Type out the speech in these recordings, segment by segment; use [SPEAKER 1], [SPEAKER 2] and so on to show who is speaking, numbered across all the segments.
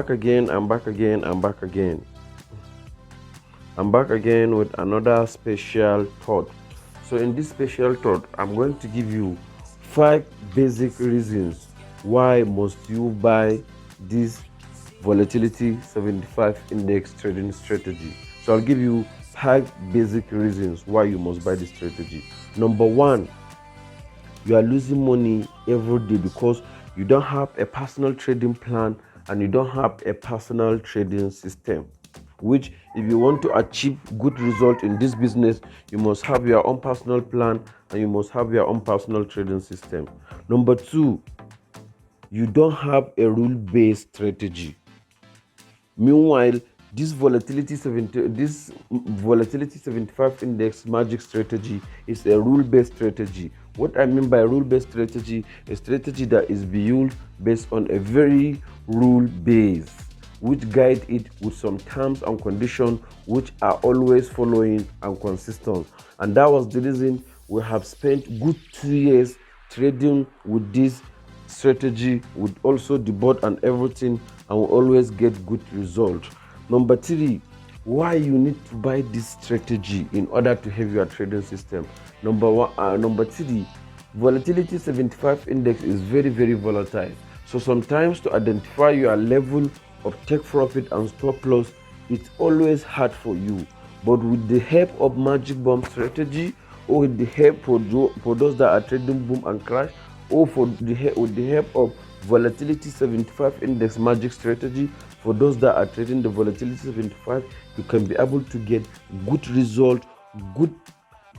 [SPEAKER 1] Back again, I'm back again, I'm back again. I'm back again with another special thought. So in this special thought, I'm going to give you 5 basic reasons why must you buy this volatility 75 index trading strategy. So I'll give you 5 basic reasons why you must buy this strategy. Number 1, you are losing money every day because you don't have a personal trading plan and you don't have a personal trading system, which if you want to achieve good result in this business, you must have your own personal plan and you must have your own personal trading system. Number 2, you don't have a rule-based strategy. Meanwhile, this volatility 75 index magic strategy is a rule-based strategy. What I mean by rule-based strategy, a strategy that is built based on a very rule base, which guide it with some terms and conditions which are always following and consistent. And that was the reason we have spent good 2 years trading with this strategy, with also the board and everything, and we always get good results. Number 3, why you need to buy this strategy in order to have your trading system. Number 3, volatility 75 index is very volatile. So sometimes to identify your level of take profit and stop loss, it's always hard for you. But with the help of magic bomb strategy, or with the help for those that are trading boom and crash, or with the help of volatility 75 index magic strategy, for those that are trading the volatility 75, you can be able to get good result, good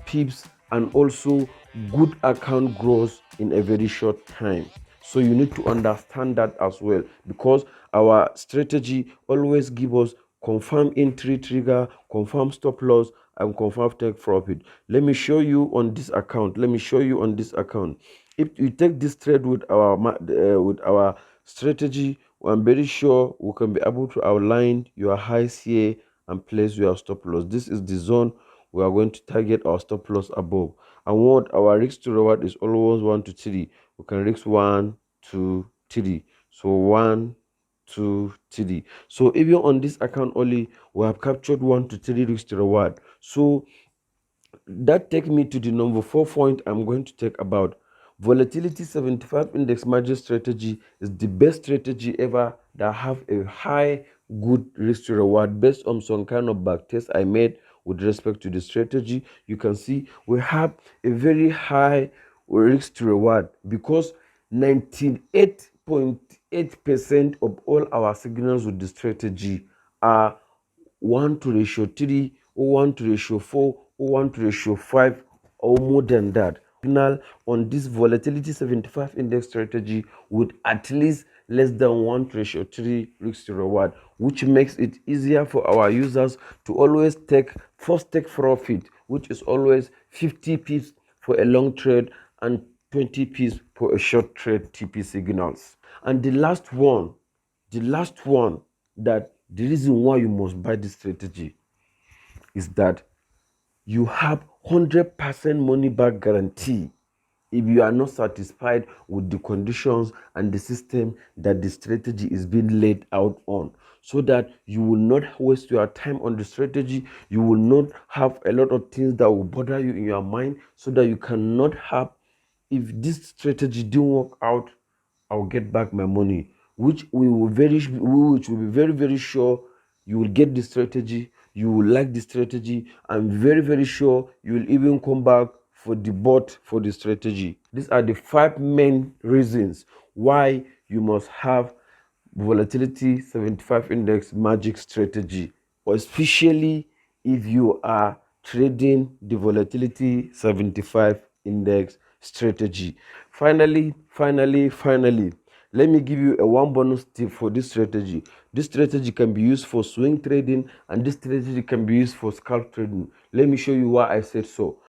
[SPEAKER 1] pips, and also good account growth in a very short time. So you need to understand that as well, because our strategy always give us confirm entry trigger, confirm stop loss, and confirm take profit. Let me show you on this account. If you take this trade with our strategy, I'm very sure we can be able to outline your highs here and place your stop loss. This is the zone we are going to target our stop loss above. And what our risk to reward is always 1 to 3. We can risk 1, 2, 3. So 1, 2, 3. So even on this account only, we have captured 1 to 3 risk to reward. So that takes me to the number 4 point I'm going to talk about. Volatility 75 index margin strategy is the best strategy ever that have a high good risk to reward based on some kind of back test I made with respect to the strategy. You can see we have a very high risk to reward because 98.8% of all our signals with the strategy are 1 to ratio 3 or 1 to ratio 4 or 1 to ratio 5 or more than that. Signal on this volatility 75 index strategy with at least less than 1 to ratio 3 risk to reward, which makes it easier for our users to always take profit, which is always 50 pips for a long trade and 20 pips for a short trade TP signals. And the last one, that the reason why you must buy this strategy is that you have 100% money back guarantee if you are not satisfied with the conditions and the system that the strategy is being laid out on, so that you will not waste your time on the strategy. You will not have a lot of things that will bother you in your mind, so that you cannot have, if this strategy didn't work out, I'll get back my money, which will be very sure you will get the strategy, you will like the strategy. I'm very sure you will even come back for the bot for the strategy. These are the 5 main reasons why you must have volatility 75 index magic strategy, especially if you are trading the volatility 75 index strategy. Finally, let me give you a 1 bonus tip for this strategy. This strategy can be used for swing trading and this strategy can be used for scalp trading. Let me show you why I said so.